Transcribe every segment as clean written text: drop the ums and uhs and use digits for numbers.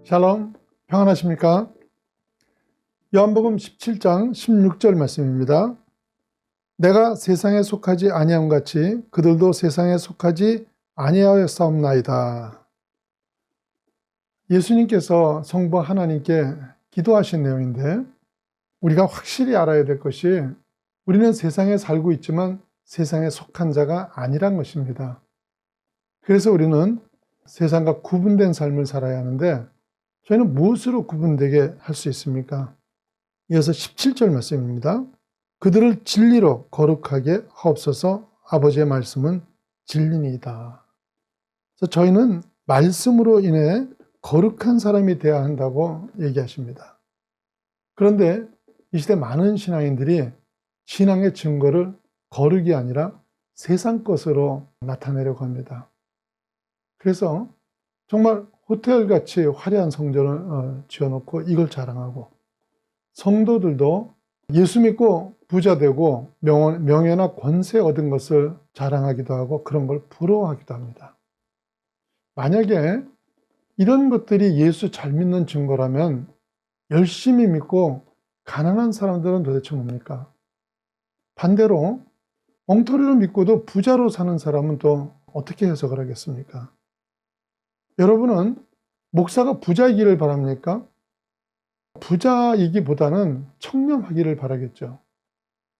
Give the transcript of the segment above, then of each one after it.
샬롬, 평안하십니까? 요한복음 17장 16절 말씀입니다. 내가 세상에 속하지 아니함 같이 그들도 세상에 속하지 아니하였사옵나이다. 예수님께서 성부 하나님께 기도하신 내용인데, 우리가 확실히 알아야 될 것이 우리는 세상에 살고 있지만 세상에 속한 자가 아니란 것입니다. 그래서 우리는 세상과 구분된 삶을 살아야 하는데, 저희는 무엇으로 구분되게 할 수 있습니까? 이어서 17절 말씀입니다. 그들을 진리로 거룩하게 하옵소서. 아버지의 말씀은 진리니이다. 그래서 저희는 말씀으로 인해 거룩한 사람이 되어야 한다고 얘기하십니다. 그런데 이 시대 많은 신앙인들이 신앙의 증거를 거룩이 아니라 세상 것으로 나타내려고 합니다. 그래서 정말 호텔같이 화려한 성전을 지어놓고 이걸 자랑하고, 성도들도 예수 믿고 부자 되고 명예나 권세 얻은 것을 자랑하기도 하고 그런 걸 부러워하기도 합니다. 만약에 이런 것들이 예수 잘 믿는 증거라면 열심히 믿고 가난한 사람들은 도대체 뭡니까? 반대로 엉터리로 믿고도 부자로 사는 사람은 또 어떻게 해석을 하겠습니까? 여러분은 목사가 부자이기를 바랍니까? 부자이기보다는 청렴하기를 바라겠죠.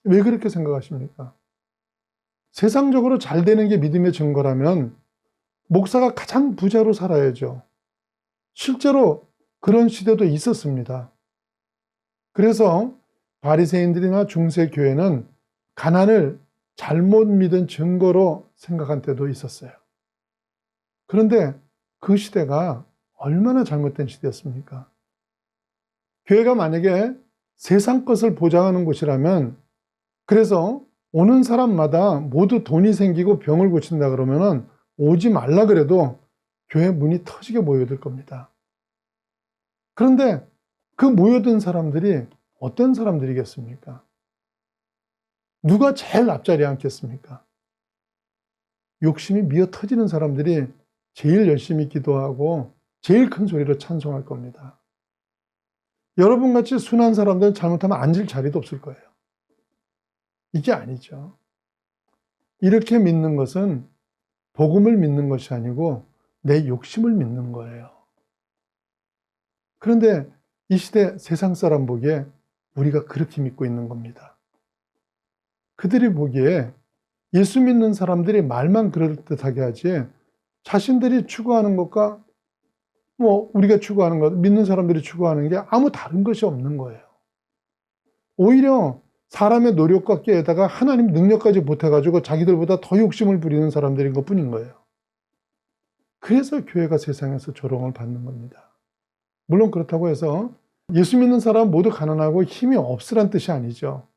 왜 그렇게 생각하십니까? 세상적으로 잘 되는 게 믿음의 증거라면 목사가 가장 부자로 살아야죠. 실제로 그런 시대도 있었습니다. 그래서 바리새인들이나 중세교회는 가난을 잘못 믿은 증거로 생각한 때도 있었어요. 그런데 그 시대가 얼마나 잘못된 시대였습니까? 교회가 만약에 세상 것을 보장하는 곳이라면, 그래서 오는 사람마다 모두 돈이 생기고 병을 고친다 그러면은 오지 말라 그래도 교회 문이 터지게 모여들 겁니다. 그런데 그 모여든 사람들이 어떤 사람들이겠습니까? 누가 제일 앞자리에 앉겠습니까? 욕심이 미어 터지는 사람들이 제일 열심히 기도하고 제일 큰 소리로 찬송할 겁니다. 여러분같이 순한 사람들은 잘못하면 앉을 자리도 없을 거예요. 이게 아니죠. 이렇게 믿는 것은 복음을 믿는 것이 아니고 내 욕심을 믿는 거예요. 그런데 이 시대 세상 사람 보기에 우리가 그렇게 믿고 있는 겁니다. 그들이 보기에 예수 믿는 사람들이 말만 그럴듯하게 하지, 자신들이 추구하는 것과 우리가 추구하는 것, 믿는 사람들이 추구하는 게 아무 다른 것이 없는 거예요. 오히려 사람의 노력과 깨에다가 하나님 능력까지 보태가지고 자기들보다 더 욕심을 부리는 사람들인 것 뿐인 거예요. 그래서 교회가 세상에서 조롱을 받는 겁니다. 물론 그렇다고 해서 예수 믿는 사람 모두 가난하고 힘이 없으란 뜻이 아니죠.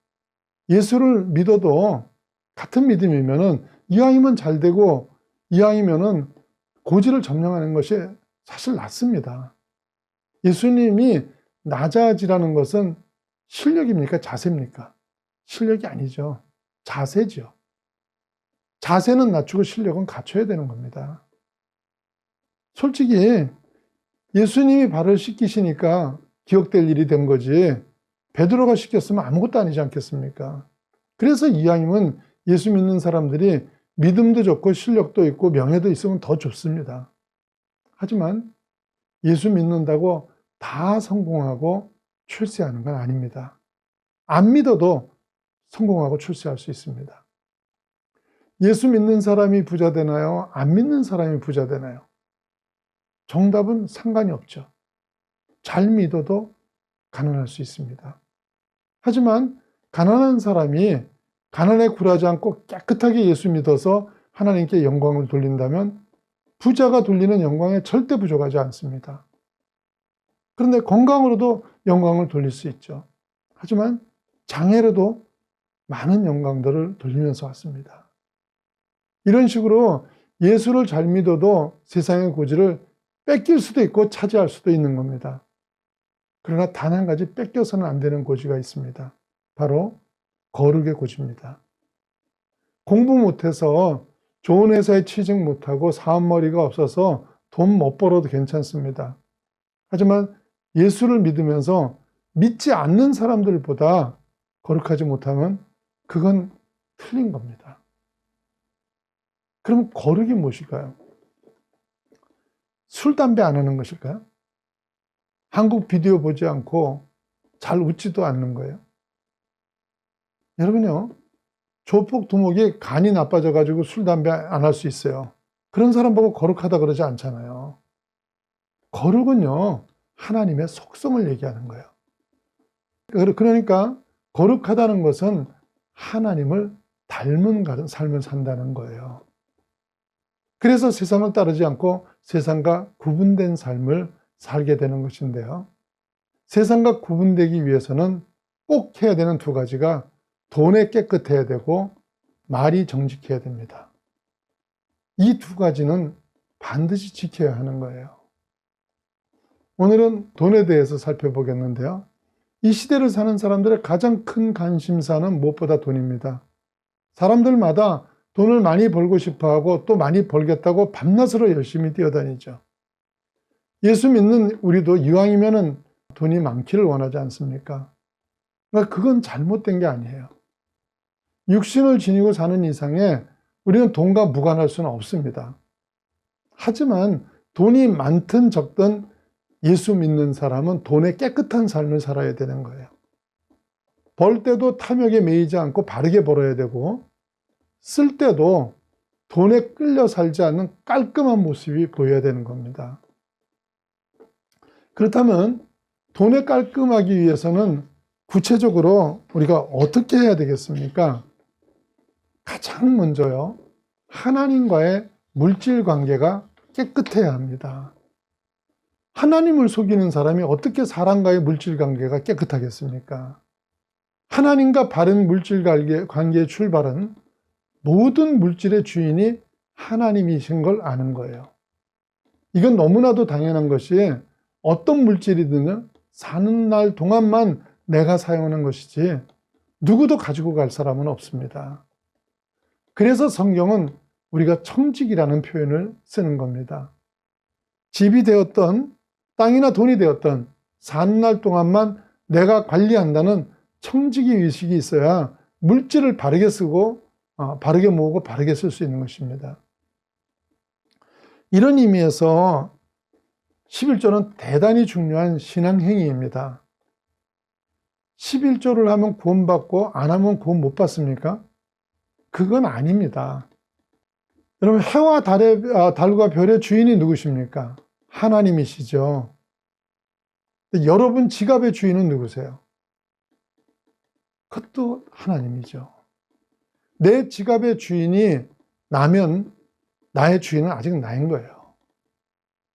예수를 믿어도 같은 믿음이면은 이왕이면 잘 되고 이왕이면은 고지를 점령하는 것이 사실 낫습니다. 예수님이 낮아지라는 것은 실력입니까? 자세입니까? 실력이 아니죠. 자세죠. 자세는 낮추고 실력은 갖춰야 되는 겁니다. 솔직히 예수님이 발을 씻기시니까 기억될 일이 된 거지, 베드로가 씻겼으면 아무것도 아니지 않겠습니까? 그래서 이왕이면 예수 믿는 사람들이 믿음도 좋고 실력도 있고 명예도 있으면 더 좋습니다. 하지만 예수 믿는다고 다 성공하고 출세하는 건 아닙니다. 안 믿어도 성공하고 출세할 수 있습니다. 예수 믿는 사람이 부자 되나요? 안 믿는 사람이 부자 되나요? 정답은 상관이 없죠. 잘 믿어도 가난할 수 있습니다. 하지만 가난한 사람이 가난에 굴하지 않고 깨끗하게 예수 믿어서 하나님께 영광을 돌린다면 부자가 돌리는 영광에 절대 부족하지 않습니다. 그런데 건강으로도 영광을 돌릴 수 있죠. 하지만 장애로도 많은 영광들을 돌리면서 왔습니다. 이런 식으로 예수를 잘 믿어도 세상의 고지를 뺏길 수도 있고 차지할 수도 있는 겁니다. 그러나 단 한 가지 뺏겨서는 안 되는 고지가 있습니다. 바로 거룩의 고지입니다. 공부 못해서 좋은 회사에 취직 못하고 사업머리가 없어서 돈 못 벌어도 괜찮습니다. 하지만 예수를 믿으면서 믿지 않는 사람들보다 거룩하지 못하면 그건 틀린 겁니다. 그럼 거룩이 무엇일까요? 술, 담배 안 하는 것일까요? 한국 비디오 보지 않고 잘 웃지도 않는 거예요. 여러분요, 조폭 두목이 간이 나빠져가지고 술, 담배 안 할 수 있어요. 그런 사람 보고 거룩하다 그러지 않잖아요. 거룩은요, 하나님의 속성을 얘기하는 거예요. 그러니까 거룩하다는 것은 하나님을 닮은 삶을 산다는 거예요. 그래서 세상을 따르지 않고 세상과 구분된 삶을 살게 되는 것인데요. 세상과 구분되기 위해서는 꼭 해야 되는 두 가지가 돈에 깨끗해야 되고 말이 정직해야 됩니다. 이 두 가지는 반드시 지켜야 하는 거예요. 오늘은 돈에 대해서 살펴보겠는데요. 이 시대를 사는 사람들의 가장 큰 관심사는 무엇보다 돈입니다. 사람들마다 돈을 많이 벌고 싶어하고 또 많이 벌겠다고 밤낮으로 열심히 뛰어다니죠. 예수 믿는 우리도 이왕이면 돈이 많기를 원하지 않습니까? 그러니까 그건 잘못된 게 아니에요. 육신을 지니고 사는 이상에 우리는 돈과 무관할 수는 없습니다. 하지만 돈이 많든 적든 예수 믿는 사람은 돈에 깨끗한 삶을 살아야 되는 거예요. 벌 때도 탐욕에 매이지 않고 바르게 벌어야 되고, 쓸 때도 돈에 끌려 살지 않는 깔끔한 모습이 보여야 되는 겁니다. 그렇다면 돈에 깔끔하기 위해서는 구체적으로 우리가 어떻게 해야 되겠습니까? 가장 먼저요, 하나님과의 물질 관계가 깨끗해야 합니다. 하나님을 속이는 사람이 어떻게 사람과의 물질 관계가 깨끗하겠습니까? 하나님과 바른 물질 관계의 출발은 모든 물질의 주인이 하나님이신 걸 아는 거예요. 이건 너무나도 당연한 것이 어떤 물질이든 사는 날 동안만 내가 사용하는 것이지 누구도 가지고 갈 사람은 없습니다. 그래서 성경은 우리가 청직이라는 표현을 쓰는 겁니다. 집이 되었던 땅이나 돈이 되었던 사는 날 동안만 내가 관리한다는 청지기 의식이 있어야 물질을 바르게 쓰고 바르게 모으고 바르게 쓸 수 있는 것입니다. 이런 의미에서 11조는 대단히 중요한 신앙행위입니다. 11조를 하면 구원받고 안 하면 구원 못 받습니까? 그건 아닙니다. 여러분, 해와 달과 별의 주인이 누구십니까? 하나님이시죠. 여러분 지갑의 주인은 누구세요? 그것도 하나님이죠. 내 지갑의 주인이 나면 나의 주인은 아직 나인 거예요.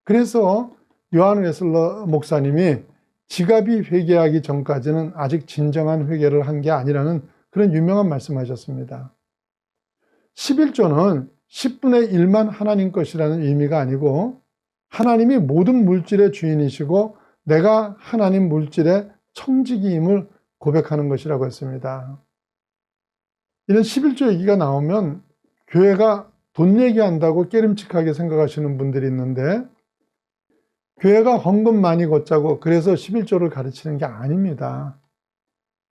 그래서 요한 웨슬러 목사님이 지갑이 회개하기 전까지는 아직 진정한 회개를 한 게 아니라는 그런 유명한 말씀하셨습니다. 11조는 10분의 1만 하나님 것이라는 의미가 아니고 하나님이 모든 물질의 주인이시고 내가 하나님 물질의 청지기임을 고백하는 것이라고 했습니다. 이런 11조 얘기가 나오면 교회가 돈 얘기한다고 깨름칙하게 생각하시는 분들이 있는데, 교회가 헌금 많이 걷자고 그래서 11조를 가르치는 게 아닙니다.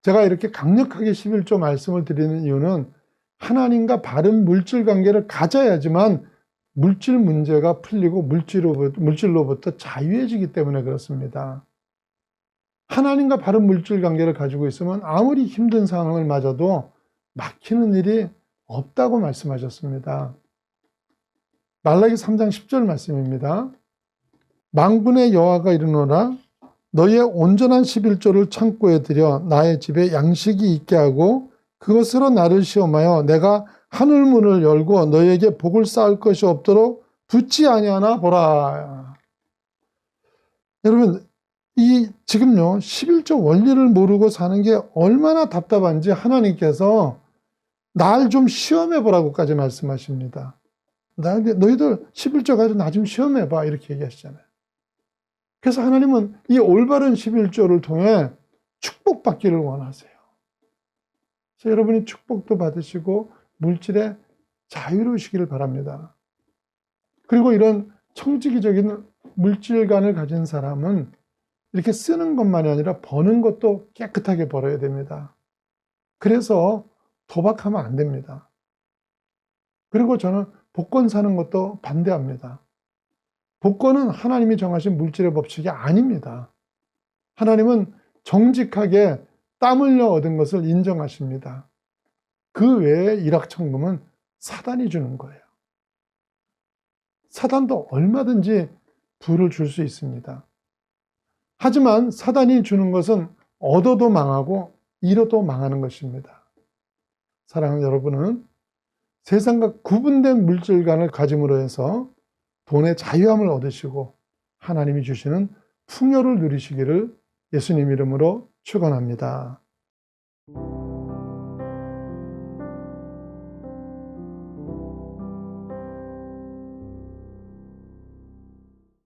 제가 이렇게 강력하게 11조 말씀을 드리는 이유는 하나님과 바른 물질 관계를 가져야지만 물질 문제가 풀리고 물질로부터 자유해지기 때문에 그렇습니다. 하나님과 바른 물질 관계를 가지고 있으면 아무리 힘든 상황을 맞아도 막히는 일이 없다고 말씀하셨습니다. 말라기 3장 10절 말씀입니다. 만군의 여호와가 이르노라, 너희의 온전한 11조를 창고에 들여 나의 집에 양식이 있게 하고 그것으로 나를 시험하여 내가 하늘문을 열고 너희에게 복을 쌓을 것이 없도록 붙지 아니하나 보라. 여러분, 지금요 11조 원리를 모르고 사는 게 얼마나 답답한지 하나님께서 날 좀 시험해 보라고까지 말씀하십니다. 너희들 11조 가지고 나 좀 시험해 봐, 이렇게 얘기하시잖아요. 그래서 하나님은 이 올바른 11조를 통해 축복받기를 원하세요. 그래서 여러분이 축복도 받으시고 물질에 자유로우시기를 바랍니다. 그리고 이런 청지기적인 물질관을 가진 사람은 이렇게 쓰는 것만이 아니라 버는 것도 깨끗하게 벌어야 됩니다. 그래서 도박하면 안 됩니다. 그리고 저는 복권 사는 것도 반대합니다. 복권은 하나님이 정하신 물질의 법칙이 아닙니다. 하나님은 정직하게 땀 흘려 얻은 것을 인정하십니다. 그 외에 일확천금은 사단이 주는 거예요. 사단도 얼마든지 부를 줄 수 있습니다. 하지만 사단이 주는 것은 얻어도 망하고 잃어도 망하는 것입니다. 사랑하는 여러분은 세상과 구분된 물질관을 가짐으로 해서 돈의 자유함을 얻으시고 하나님이 주시는 풍요를 누리시기를 예수님 이름으로 축원합니다.